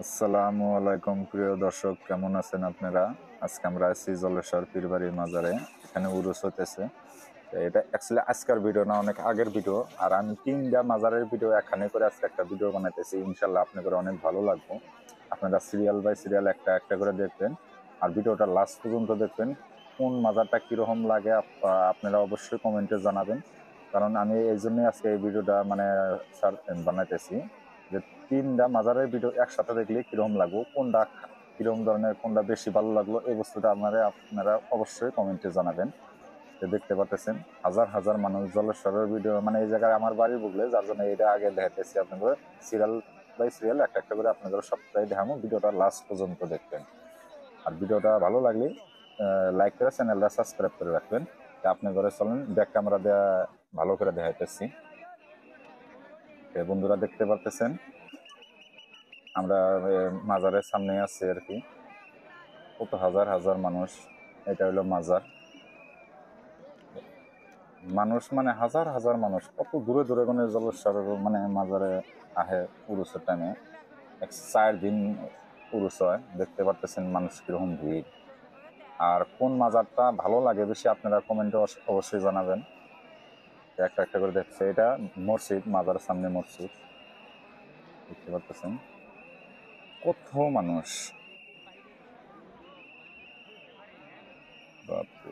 আসসালামু আলাইকুম প্রিয় দর্শক, কেমন আছেন আপনারা? আজকে আমরা আছি জলেশ্বর পীরবাড়ির মাজারে। এখানে উরুস হতেছে। তো এটা অ্যাকচুয়ালি আজকের ভিডিও না, অনেক আগের ভিডিও। আর আমি তিনটা মাজারের ভিডিও এখানে করে আজকে একটা ভিডিও বানাইতেছি। ইনশাল্লাহ আপনাদের অনেক ভালো লাগবে। আপনারা সিরিয়াল বাই সিরিয়াল একটা একটা করে দেখবেন আর ভিডিওটা লাস্ট পর্যন্ত দেখবেন। কোন মাজারটা কিরকম লাগে আপনারা অবশ্যই কমেন্টে জানাবেন। কারণ আমি এই জন্যই আজকে এই ভিডিওটা মানে বানাইতেছি যে তিনটা মাজারের ভিডিও একসাথে দেখলে কিরকম লাগবে, কোনটা কিরকম ধরনের, কোনটা বেশি ভালো লাগলো, এই বস্তুটা আপনারা অবশ্যই কমেন্টে জানাবেন। যে দেখতে পাচ্ছেন হাজার হাজার মানুষ জলেশ্বরের ভিডিও, মানে এই জায়গায় আমার বাড়ি বুকলে, যার জন্য এটা আগে দেখাইতেছি আপনাদের। সিরিয়াল বাই সিরিয়াল একটা একটা করে আপনাদের সপ্তাহে দেখাবো, ভিডিওটা লাস্ট পর্যন্ত দেখবেন। আর ভিডিওটা ভালো লাগলে লাইক করে চ্যানেলটা সাবস্ক্রাইব করে রাখবেন। আপনি ঘরে চলেন ব্যাক ক্যামেরা দেওয়া ভালো করে দেখাইতেছি। বন্ধুরা দেখতে পারতেছেন আমরা মাজারের সামনে আছি আর কি। কত হাজার হাজার মানুষ, এটা হলো মাজার। মানুষ মানে হাজার হাজার মানুষ, কত দূরে দূরে কোনো জলেশ্বর মানে মাজারে আহে উরুসের টাইমে। 4 দিন উরুস হয়। দেখতে পারতেছেন মানুষ কিরকম ভিড়। আর কোন মাজারটা ভালো লাগে বেশি আপনারা কমেন্টে অবশ্যই জানাবেন। একটা একটা করে দেখছে, এটা মসজিদ, মাজারের সামনে মসজিদ। দেখতে পারতেছেন কত মানুষ, বাপরে।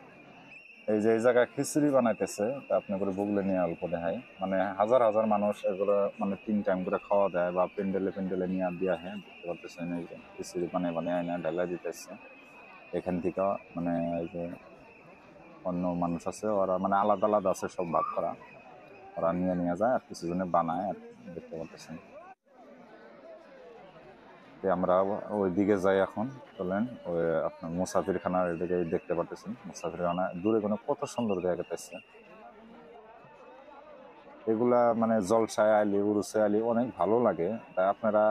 এই যে এই জায়গায় খিচুড়ি বানাইতেছে, তা আপনি করে বুগলে নিয়ে অল্প দেখায়, মানে হাজার হাজার মানুষ এগুলো মানে 3 টাইম করে খাওয়া দেয় বা পেন্ডেলে পেন্ডেলে নিয়ে দিয়ে হ্যাঁ। দেখতে পারতেছেন এই যে খিচুড়ি বানিয়ে আয়না ঢালা দিতেছে এখান থেকে। মানে এই যে অন্য মানুষ আছে, ওরা মানে আলাদা আলাদা আছে, সব ভাগ করা। ওরা নিয়ে নিয়ে যায় আর কিছু জনে বানায় আর কি। দেখতে পারতেছেন আমরা ওই দিকে যাই এখন। চলেন ওই আপনার মুসাফিরখানার দিকে। দেখতে পারতেছেন মুসাফিরখানা দূরে কোনো কত সুন্দর জায়গা পাইছে। এগুলা মানে জলসায় আইলি উরুসে আইলি অনেক ভালো লাগে। তাই আপনারা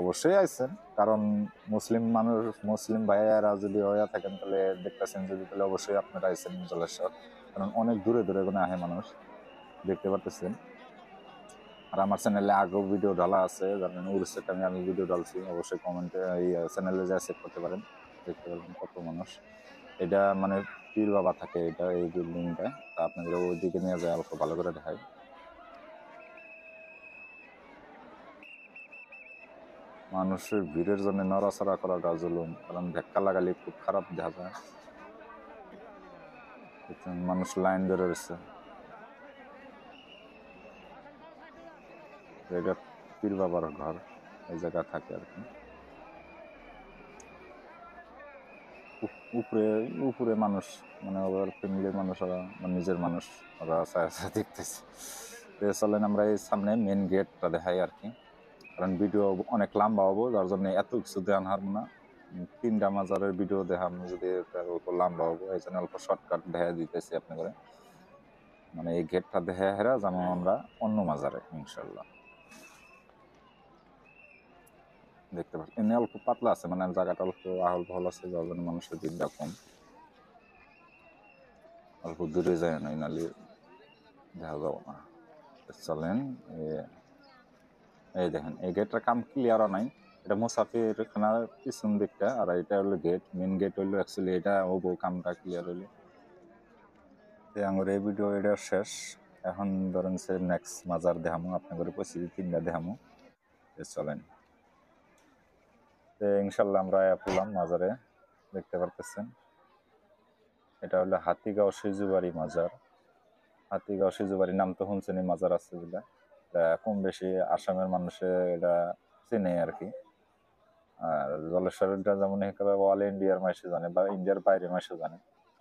অবশ্যই আইছেন, কারণ মুসলিম মানুষ, মুসলিম ভাইয়ারা যদি হইয়া থাকেন তাহলে দেখতেছেন যদি, তাহলে অবশ্যই আপনারা আইছেন জলেশ্বর। কারণ অনেক দূরে দূরে কোনো আহে মানুষ। দেখতে পারতেছেন। আর আমার চ্যানেলে আগেও ভিডিও ডালা আছে, জানেন উরুসের টাইমে আমি ভিডিও ডালছি। অবশ্যই কমেন্টে এই চ্যানেলে যা চেক করতে পারেন, দেখতে পারবেন কত মানুষ। এটা মানে পীর বাবা থাকে এটা, এই বিল্ডিংটা। তা আপনাদের ওইদিকে নিয়ে যায় অল্প ভালো করে দেখায়। মানুষের ভিড়ের জন্য নড়াচড়া করাটা জুলুম, কারণ ধাক্কা লাগালে খুব খারাপ দেখা যায়। মানুষ লাইন ধরে রয়েছে। এটা পীর বাবার ঘর, এই জায়গা থাকে আর কি। উপরে উপরে মানুষ, মানে ওর ফ্যামিলির মানুষ, ওরা মানে নিজের মানুষ, ওরা দেখতেছে। চলেন আমরা এই সামনে মেন গেটটা দেখাই আর কি। কারণ ভিডিও অনেক লম্বা হবো, যার জন্য এত কিছু দেখান হারবো না। 3টা মাজারের ভিডিও দেখানো যদি অল্প লম্বা হবো, এই জন্য অল্প শর্টকাট দেখা দিতেছি আপনি করে। মানে এই গেটটা দেখা হেরা যেন আমরা অন্য মাজারে ইনশাল্লাহ। দেখতে পাচ্ছি এমনি অল্প পাতলা আছে, মানে জায়গাটা অল্প আহল বহল আছে, যার জন্য মানুষের ভিড়টা কম। অল্প দূরে যায় না, নাহলে দেখা যাবো না। চলেন এই দেখেন এই গেটটার কাম ক্লিয়ার নাই। এটা মুসাফির খানার পিছন দিকটা, আর এটা হলো গেট, মেন গেট হইলো অ্যাকচুয়ালি এটা হবো, কামটা ক্লিয়ার হইলে। আমার এই ভিডিও এটা শেষ। এখন ধরেন সে নেক্সট মাজার দেখামো আপনাদের পরিস্থিতি 3টা দেখামো। চলেন ইনশাল্লাহ আমরা পড়লাম মাজারে। দেখতে পারতেছেন এটা হলো হাতিগাঁও সিজুবাড়ি মাজার। হাতিগাঁও সিজুবাড়ি নাম তো শুনছেন, মাজার আছে যেটা, কম বেশি আসামের মানুষে এটা চেনে আর কি। আর জলেশ্বরটা যেমন অল ইন্ডিয়ার মাসে জানে বা ইন্ডিয়ার বাইরে মাসে জানে,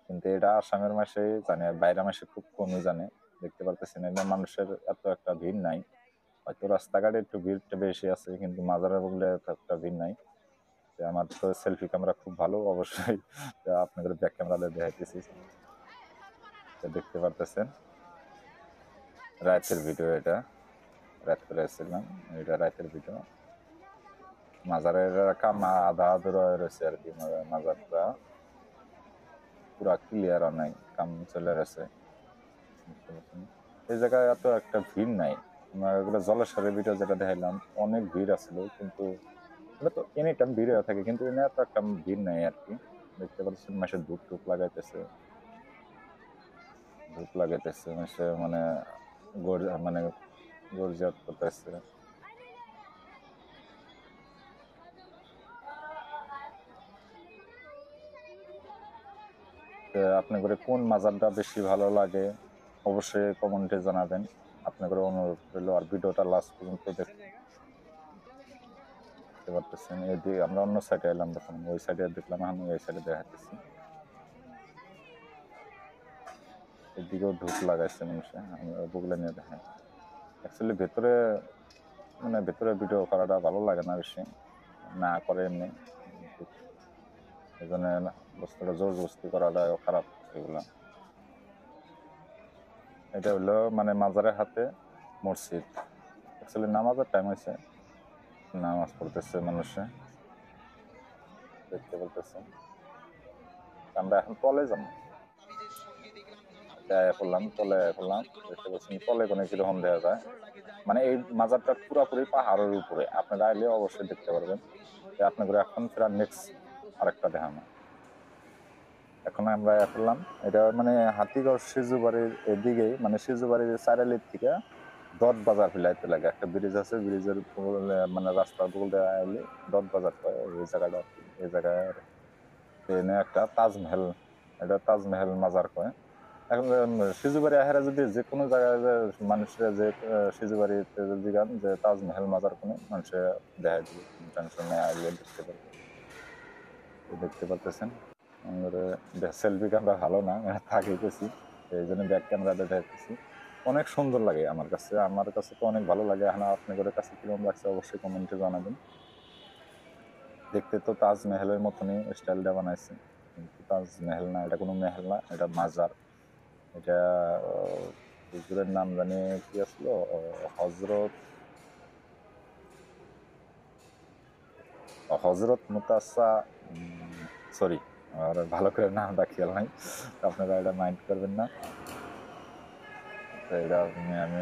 কিন্তু এটা আসামের মাসে জানে, আর বাইরের মাসে খুব কমই জানে। দেখতে পারতেছেন এটা মানুষের এত একটা ভিড় নাই, হয়তো রাস্তাঘাটে একটু ভিড়টা বেশি আছে, কিন্তু মাজারে বললে এত একটা ভিড় নাই। আমার তো সেলফি ক্যামেরা খুব ভালো, অবশ্যই আপনাদের ব্যাক ক্যামেরা দেখাইতেছি। দেখতে পারতেছেন রাতের ভিডিও, এটা রাত করে আসছিলাম, এটা রাতের ভিডিও। মাজারের কাম আধা আধুরা রয়েছে আর কি, মাজারটা পুরা ক্লিয়ার নাই, কাম চলে গেছে। এই জায়গায় এত একটা ভিড় নাই। এগুলো জলেশ্বরের ভিডিও যেটা দেখাইলাম অনেক ভিড় আছিল, কিন্তু এটা তো এনি টাইম ভিড় হয়ে থাকে, কিন্তু এনে তো একটা ভিড় নেই আর কি। দেখতে পাচ্ছেন মাসে ধূপ টুপ লাগাইতেছে, ধূপ লাগাইতেছে মাসে, মানে মানে গর্জিয়াত করতেছে। আপনি করে কোন মাজারটা বেশি ভালো লাগে অবশ্যই কমেন্টে জানাবেন। আপনাদের অনুরোধ রইল। আর ভিডিওটা লাস্ট পর্যন্ত দেখতে পারতেছেন। এদিকে আমরা অন্য সাইডে এলাম, দেখুন ওই সাইডে দেখলাম, আমি এই সাইডে দেখাতেছি। এদিকেও ধূপ লাগাইছে মানুষে, আমি ওগুলো নিয়ে দেখাই। অ্যাকচুয়ালি ভেতরে মানে ভেতরে ভিডিও করাটা ভালো লাগে না বেশি, না করে এমনি, এই জন্য বস্তুটা জোর জবস্তি করাটা খারাপ এগুলো। এটা হলো মানে মাজারের হাতে মসজিদ। অ্যাকচুয়ালি নামাজের টাইম হয়েছে, নামাজ পড়তেছে মানুষে, দেখতে বলতেছে। আমরা এখন তলে যাবো, পড়লাম তলে, পড়লাম দেখতে পাচ্ছেন তলে কোনো কিরকম দেখা যায়। মানে এই মাজারটা পুরোপুরি পাহাড়ের উপরে, আপনারা আইলে অবশ্যই দেখতে পারবেন। আপনাদের এখন ফেরার নেক্সট আরেকটা দেখানো। এখন আমরা পড়লাম, এটা মানে হাতিগড় সিজুবাড়ির এদিকেই, মানে সিজুবাড়ির চারালির থেকে দত বাজার ফেলাইতে লাগে। একটা ব্রিজ আছে, ব্রিজের মানে রাস্তার বগল দিয়ে আইলে দত বাজার কয় এই জায়গাটা। এই জায়গায় এনে একটা তাজমহল, এটা তাজমহল মাজার কয়। এখন সিজুবাড়ি আহেরা যদি যে কোনো জায়গায় যে মানুষের যে সিজুবাড়িতে যদি গান যে তাজমহল মাজার কোনো মানুষের দেখা দিবে, টেনশন নেই, আইলে দেখতে পারবে। দেখতে পারতেছেন সেলফি ক্যামেরা ভালো না, থাকিতেছি, এই জন্য ব্যাক ক্যামেরাটা দেখতেছি। অনেক সুন্দর লাগে আমার কাছে, আমার কাছে তো অনেক ভালো লাগে। এখন আপনাদের কাছে কিরকম লাগছে অবশ্যই কমেন্টে জানাবেন। দেখতে তো তাজমহলের মতনই স্টাইলটা বানাইছে, কিন্তু তাজমহল না, এটা কোনো মেহেল না, এটা মাজার। এটা হুজুরের নাম জানি কি আসলো, হজরত হজরত মুতাসা, সরি আর ভালো করে নামটা খেয়াল নাই, আপনারা এটা মাইন্ড করবেন না। এটা আমি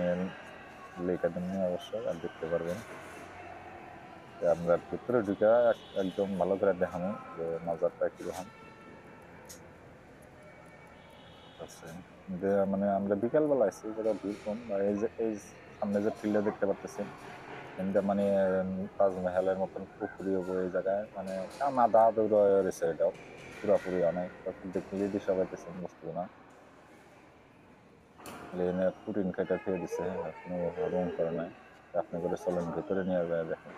লেখা দিন অবশ্যই, আর দেখতে পারবেন। আমরা ভিতরে ঢুকা একদম ভালো করে দেখানো যে মাজারটা কিরকম আছে। মানে আমরা বিকালবেলা আসছি, যেটা ভিড় কম। এই যে এই সামনে যে ফিল্ডে দেখতে পাচ্ছেন, এটা মানে তাজমহলের মতন পুকুরি হবো এই জায়গায়, মানে মাদা দৌড় রয়েছে, এটাও পুরাপুরি অনেক দেখলে দিশা পাইতেছেন বস্তু না। লেনে পুটিন কেটে খেয়ে দিচ্ছে, কোনো রং করে নাই। আপনি করে চলেন ভিতরে নিয়ে যায় দেখেন,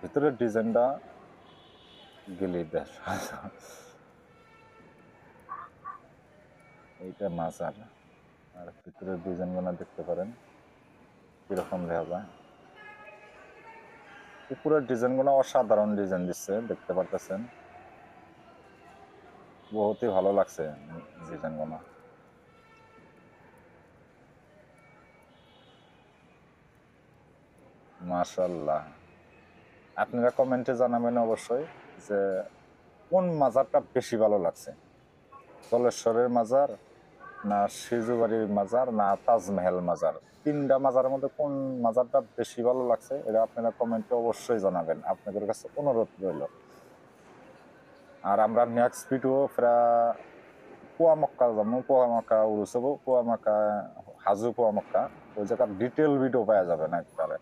ভিতরের ডিজাইনটা গেলেই দেশ। এইটা মাজার, আর ভিতরের ডিজাইনগুলো দেখতে পারেন কিরকম দেখা যায়। উপরের ডিজাইনগুলো অসাধারণ ডিজাইন দিচ্ছে, দেখতে পারতেছেন, বহুতই ভালো লাগছে ডিজাইনগুলো। মাশাআল্লাহ। আপনারা কমেন্টে জানাবেন অবশ্যই যে কোন মাজারটা বেশি ভালো লাগছে, জলেশ্বরের মাজার না সিজুবাড়ির মাজার না তাজমহল মাজার। তিনটা মাজারের মধ্যে কোন মাজারটা বেশি ভালো লাগছে এটা আপনারা কমেন্টে অবশ্যই জানাবেন, আপনাদের কাছে অনুরোধ রইল। আর আমরা নেক্সট ভিডিও প্রায় পোয়ামক্কা যাবো, পোয়ামক্কা উরুস হবো, পোয়ামক্কা হাজু পোয়ামক্কা, ওই জায়গার ডিটেল ভিডিও পাওয়া যাবে না একবারে।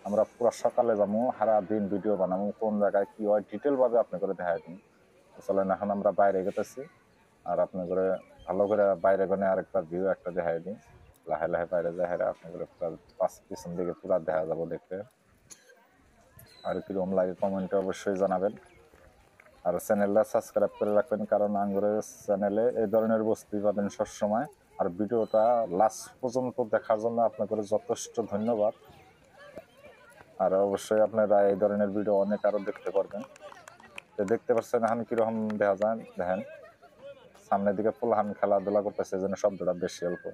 আমরা পুরো সকালে যাবো, সারা দিন ভিডিও বানাবো, কোন জায়গায় কি হয় ডিটেল ভাবে আপনি করে দেখাই দিন। চলেন এখন আমরা বাইরে গেতেছি, আর আপনি করে ভালো করে বাইরে গনে আরেকবার ভিউ একটা দেখাই দিন। লাহে লাহে বাইরে যায় হেরা আপনি করে পুরা পিছন দিকে পুরা দেখা যাবো দেখতে। আর কিরকম লাগে কমেন্টে অবশ্যই জানাবেন। আর চ্যানেলটা সাবস্ক্রাইব করে রাখবেন, কারণ আঙ্গুরের চ্যানেলে এই ধরনের বস্তুই পাবেন সবসময়। আর ভিডিওটা লাস্ট পর্যন্ত দেখার জন্য আপনাদের যথেষ্ট ধন্যবাদ। আর অবশ্যই আপনারা এই ধরনের ভিডিও অনেক আরো দেখতে পারবেন। দেখতে পাচ্ছেন এখন কিরকম দেখা যায়, দেখেন সামনের দিকে পোলাহান খেলাধুলা করতেছে, যেন শব্দটা বেশি অল্প।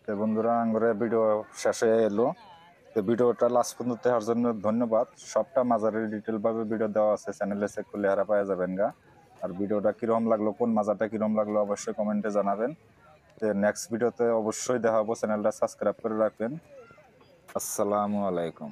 তো বন্ধুরা আঙ্গুরের ভিডিও শেষে এলো, তো ভিডিওটা লাস্ট পর্যন্ত দেখার জন্য ধন্যবাদ। সবটা মাজারের ডিটেল ভাবে ভিডিও দেওয়া আছে, চ্যানেলে চেক করলে হারা পাওয়া যাবেন গা। আর ভিডিওটা কিরকম লাগলো, কোন মাজারটা কিরকম লাগলো অবশ্যই কমেন্টে জানাবেন। তো নেক্সট ভিডিওতে অবশ্যই দেখা হবো, চ্যানেলটা সাবস্ক্রাইব করে রাখবেন। আসসালামু আলাইকুম।